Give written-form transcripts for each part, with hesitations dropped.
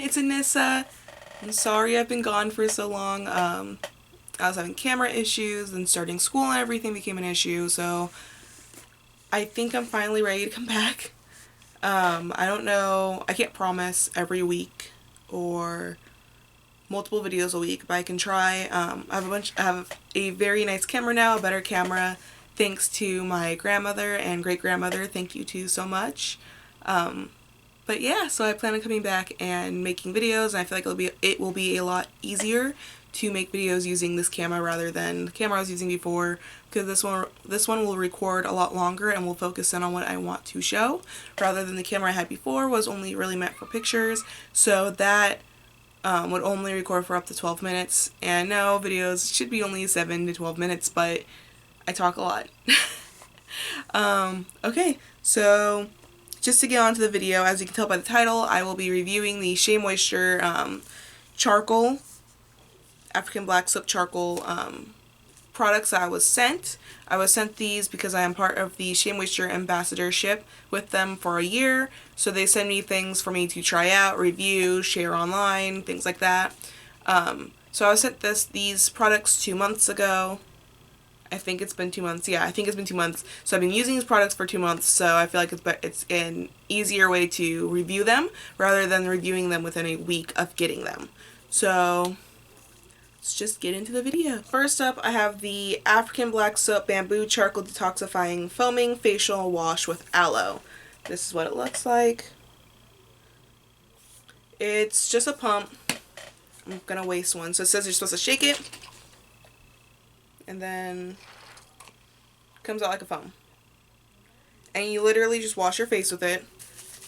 it's Anissa. I'm sorry I've been gone for so long. I was having camera issues and starting school and everything became an issue, so I think I'm finally ready to come back. I don't know, I can't promise every week or multiple videos a week, but I can try. I have a very nice camera now, a better camera, thanks to my grandmother and great-grandmother. Thank you two so much. But yeah, so I plan on coming back and making videos, and I feel like it will be a lot easier to make videos using this camera rather than the camera I was using before, because this one will record a lot longer and will focus in on what I want to show, rather than the camera I had before was only really meant for pictures. So that would only record for up to 12 minutes, and now videos should be only 7 to 12 minutes, but I talk a lot. Okay, so just to get on to the video, as you can tell by the title, I will be reviewing the Shea Moisture charcoal, African Black Soap Charcoal products that I was sent. I was sent these because I am part of the Shea Moisture ambassadorship with them for a year, so they send me things for me to try out, review, share online, things like that. So I was sent these products 2 months ago. I think it's been 2 months. Yeah, I think it's been 2 months. So I've been using these products for 2 months, so I feel like it's an easier way to review them rather than reviewing them within a week of getting them. So let's just get into the video. First up, I have the African Black Soap Bamboo Charcoal Detoxifying Foaming Facial Wash with Aloe. This is what it looks like. It's just a pump. I'm gonna waste one. So it says you're supposed to shake it, and then it comes out like a foam. And you literally just wash your face with it.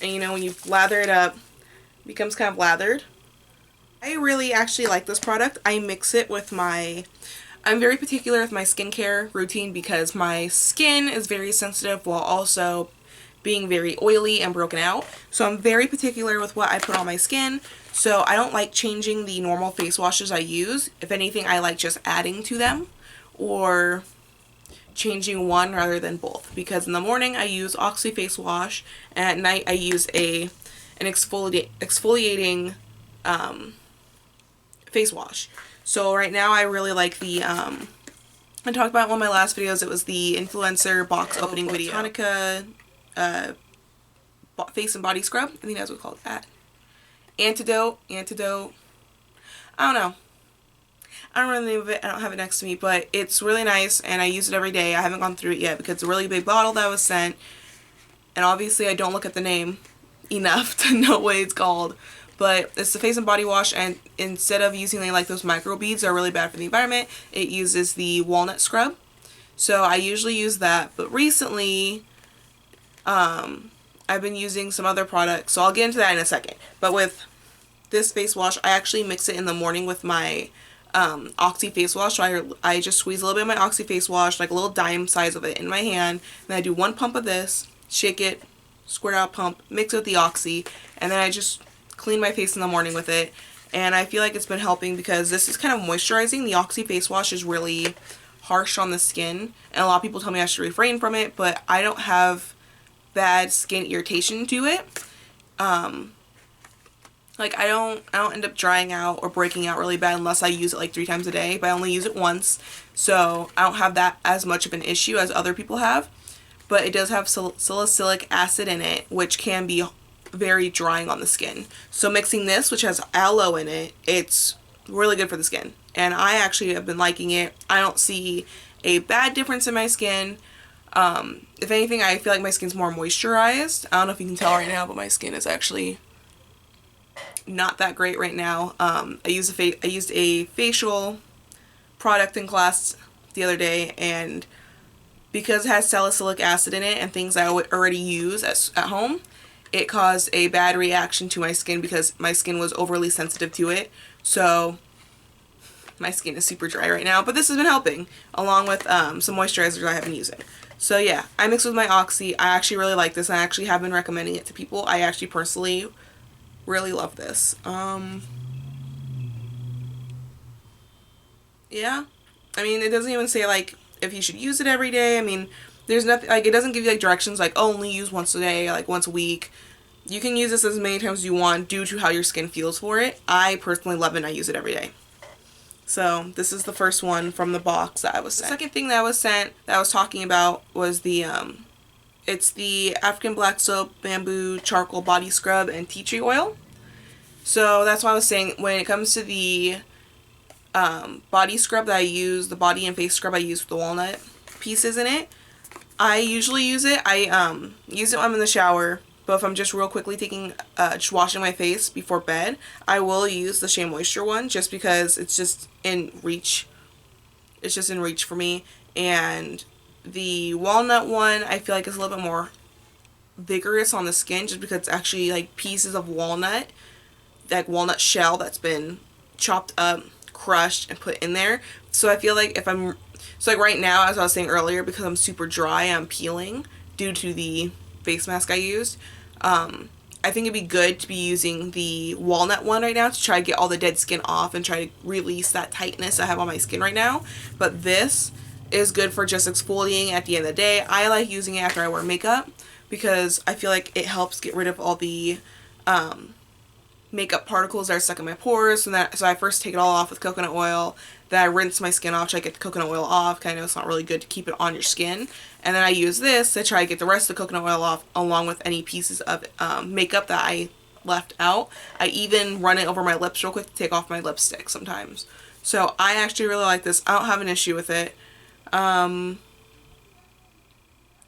And you know, when you lather it up, it becomes kind of lathered. I really actually like this product. I mix it with I'm very particular with my skincare routine because my skin is very sensitive while also being very oily and broken out. So I'm very particular with what I put on my skin. So I don't like changing the normal face washes I use. If anything, I like just adding to them or changing one rather than both, because in the morning I use Oxy face wash and at night I use an exfoliating face wash. So right now I really like the I talked about in one of my last videos, it was the influencer box opening video, Tonica face and body scrub. I think that's what it's called. Antidote, I don't know. I don't remember the name of it, I don't have it next to me, but it's really nice and I use it every day. I haven't gone through it yet because it's a really big bottle that was sent, and obviously I don't look at the name enough to know what it's called. But it's the face and body wash, and instead of using like those micro beads that are really bad for the environment, it uses the walnut scrub. So I usually use that, but recently I've been using some other products, so I'll get into that in a second. But with this face wash, I actually mix it in the morning with my Oxy face wash. So I just squeeze a little bit of my Oxy face wash, like a little dime size of it, in my hand, and I do one pump of this, shake it, squirt out, pump, mix it with the Oxy, and then I just clean my face in the morning with it. And I feel like it's been helping because this is kind of moisturizing. The Oxy face wash is really harsh on the skin, and a lot of people tell me I should refrain from it, but I don't have bad skin irritation to it. Like I don't end up drying out or breaking out really bad unless I use it like 3 times a day, but I only use it once, so I don't have that as much of an issue as other people have. But it does have salicylic acid in it, which can be very drying on the skin. So mixing this, which has aloe in it, it's really good for the skin, and I actually have been liking it. I don't see a bad difference in my skin. If anything, I feel like my skin's more moisturized. I don't know if you can tell right now, but my skin is actually not that great right now. I used a facial product in class the other day, and because it has salicylic acid in it and things I would already use at home, it caused a bad reaction to my skin because my skin was overly sensitive to it. So my skin is super dry right now, but this has been helping, along with some moisturizers I have been using. So yeah, I mix with my Oxy. I actually really like this. I actually have been recommending it to people. I actually personally really love this. Yeah, I mean, it doesn't even say like if you should use it every day. I mean, there's nothing, like, it doesn't give you like directions like, oh, only use once a day, like once a week. You can use this as many times as you want due to how your skin feels for it. I personally love it and I use it every day. So this is the first one from the box that I was sent. The second thing that I was sent that I was talking about was the it's the African Black Soap Bamboo Charcoal Body Scrub and Tea Tree Oil. So that's why I was saying when it comes to the body scrub that I use, the body and face scrub I use with the walnut pieces in it, I usually use it. I use it when I'm in the shower, but if I'm just real quickly just washing my face before bed, I will use the Shea Moisture one just because it's just in reach. It's just in reach for me. And the walnut one I feel like is a little bit more vigorous on the skin just because it's actually like pieces of walnut, like walnut shell that's been chopped up, crushed, and put in there. So I feel like so like right now, as I was saying earlier, because I'm super dry, I'm peeling due to the face mask I used. I think it'd be good to be using the walnut one right now to try to get all the dead skin off and try to release that tightness I have on my skin right now. But this is good for just exfoliating at the end of the day. I like using it after I wear makeup because I feel like it helps get rid of all the makeup particles that are stuck in my pores. So I first take it all off with coconut oil, then I rinse my skin off, try to get the coconut oil off, because I know it's not really good to keep it on your skin. And then I use this to try to get the rest of the coconut oil off, along with any pieces of makeup that I left out. I even run it over my lips real quick to take off my lipstick sometimes. So I actually really like this. I don't have an issue with it.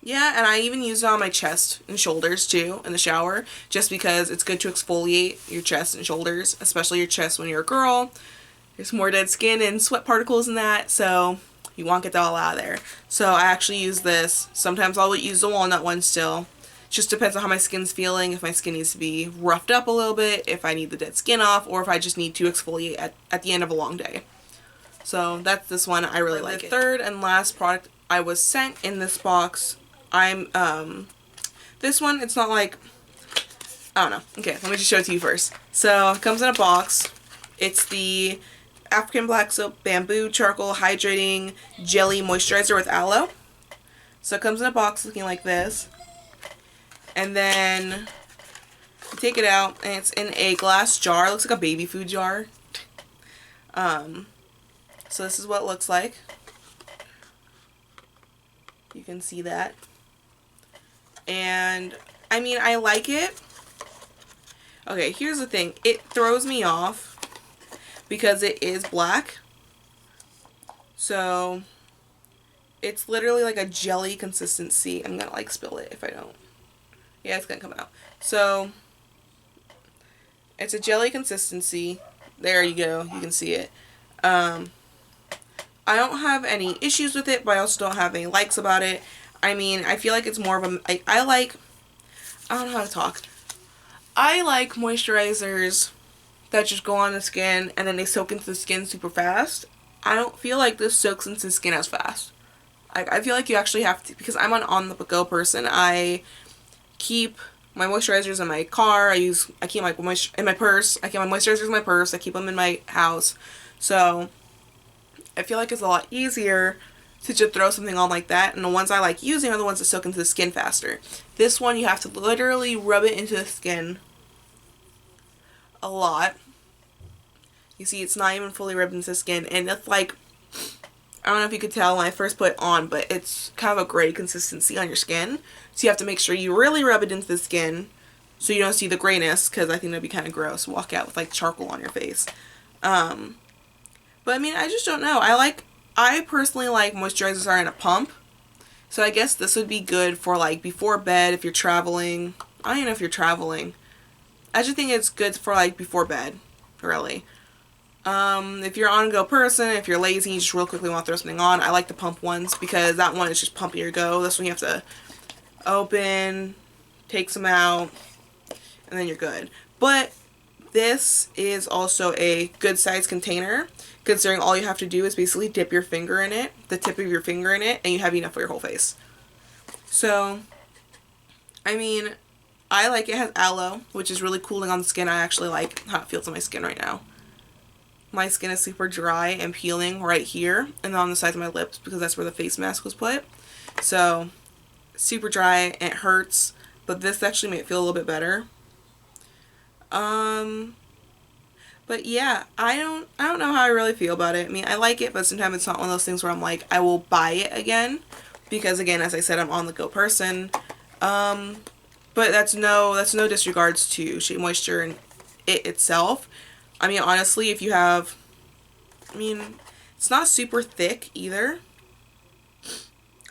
Yeah, and I even use it on my chest and shoulders too in the shower, just because it's good to exfoliate your chest and shoulders, especially your chest when you're a girl. There's more dead skin and sweat particles in that, so you want to get that all out of there. So I actually use this. Sometimes I'll use the walnut one still. Just depends on how my skin's feeling, if my skin needs to be roughed up a little bit, if I need the dead skin off, or if I just need to exfoliate at the end of a long day. So that's this one. I really like it. The third and last product I was sent in this box, this one, it's not like, I don't know. Okay, let me just show it to you first. So it comes in a box. It's the African Black Soap Bamboo Charcoal Hydrating Jelly Moisturizer with Aloe. So it comes in a box looking like this. And then you take it out and it's in a glass jar. It looks like a baby food jar. So this is what it looks like. You can see that. And I mean, I like it. Okay, here's the thing. It throws me off because it is black. So it's literally like a jelly consistency. I'm gonna like spill it if I don't. Yeah, it's gonna come out. So it's a jelly consistency. There you go. You can see it. I don't have any issues with it, but I also don't have any likes about it. I mean, I feel like it's more of a, like, I don't know how to talk. I like moisturizers that just go on the skin and then they soak into the skin super fast. I don't feel like this soaks into the skin as fast. I feel like you actually have to, because I'm an on-the-go person. I keep my moisturizers in my car. I keep my in my purse. I keep my moisturizers in my purse. I keep them in my house. So I feel like it's a lot easier to just throw something on like that, and the ones I like using are the ones that soak into the skin faster. This one, you have to literally rub it into the skin a lot. You see, it's not even fully rubbed into the skin, and it's like, I don't know if you could tell when I first put it on, but it's kind of a gray consistency on your skin. So you have to make sure you really rub it into the skin so you don't see the grayness, because I think that'd be kind of gross. Walk out with like charcoal on your face. But I mean, I just don't know. I personally like moisturizers that are in a pump. So I guess this would be good for like before bed if you're traveling. I don't even know if you're traveling. I just think it's good for like before bed, really. If you're an on-go person, if you're lazy, you just real quickly want to throw something on, I like the pump ones because that one is just pump your go. This one you have to open, take some out, and then you're good. But this is also a good size container, considering all you have to do is basically dip your finger in it, the tip of your finger in it, and you have enough for your whole face. So, I mean, I like it has aloe, which is really cooling on the skin. I actually like how it feels on my skin right now. My skin is super dry and peeling right here and on the sides of my lips because that's where the face mask was put. So, super dry and it hurts, but this actually made it feel a little bit better. But yeah, I don't know how I really feel about it. I mean, I like it, but sometimes it's not one of those things where I'm like, I will buy it again, because again, as I said, I'm on the go person. But that's no disregards to Shea Moisture and it itself. I mean, honestly, if you have, I mean, it's not super thick either.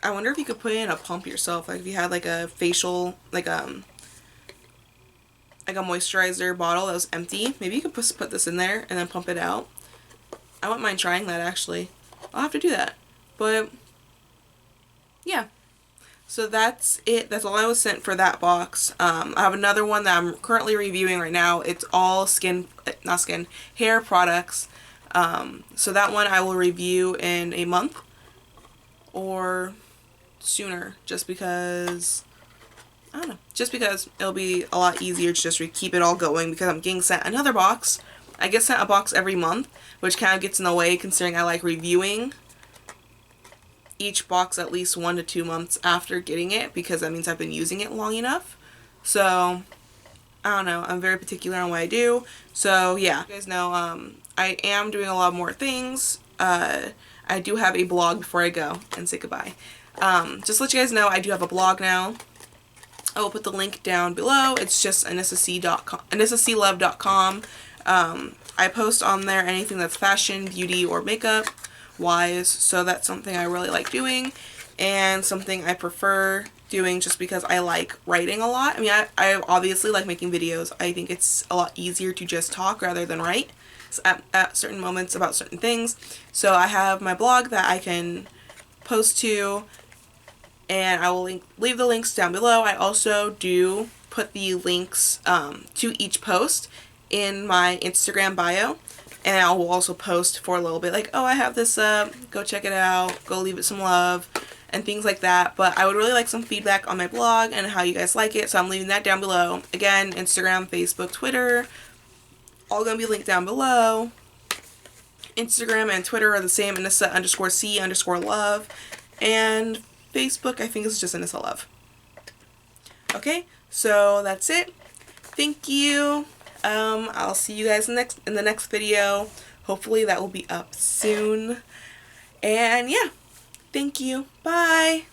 I wonder if you could put in a pump yourself, like if you had like a facial, like a moisturizer bottle that was empty. Maybe you could put this in there and then pump it out. I wouldn't mind trying that, actually. I'll have to do that. But yeah, so that's it. That's all I was sent for that box. I have another one that I'm currently reviewing right now. It's all hair products. So that one I will review in a month or sooner, just because, I don't know, just because it'll be a lot easier to just keep it all going, because I'm getting sent another box. I get sent a box every month, which kind of gets in the way considering I like reviewing each box at least 1 to 2 months after getting it, because that means I've been using it long enough. So I don't know, I'm very particular on what I do. So yeah, you guys know I am doing a lot more things. I do have a blog before I go and say goodbye. Just to let you guys know, I do have a blog now. I will put the link down below. It's just anissaclove.com. I post on there anything that's fashion, beauty, or makeup wise, so that's something I really like doing, and something I prefer doing just because I like writing a lot. I mean, I obviously like making videos. I think it's a lot easier to just talk rather than write at certain moments about certain things. So I have my blog that I can post to, and I will leave the links down below. I also do put the links to each post in my Instagram bio, and I will also post for a little bit like, oh, I have this up, go check it out, go leave it some love, and things like that. But I would really like some feedback on my blog and how you guys like it, so I'm leaving that down below. Again, Instagram, Facebook, Twitter, all gonna be linked down below. Instagram and Twitter are the same, Anissa_C_love, and Facebook, I think, is just Anissa Love. Okay, so that's it. Thank you. I'll see you guys in the next video. Hopefully that will be up soon. And yeah, thank you. Bye.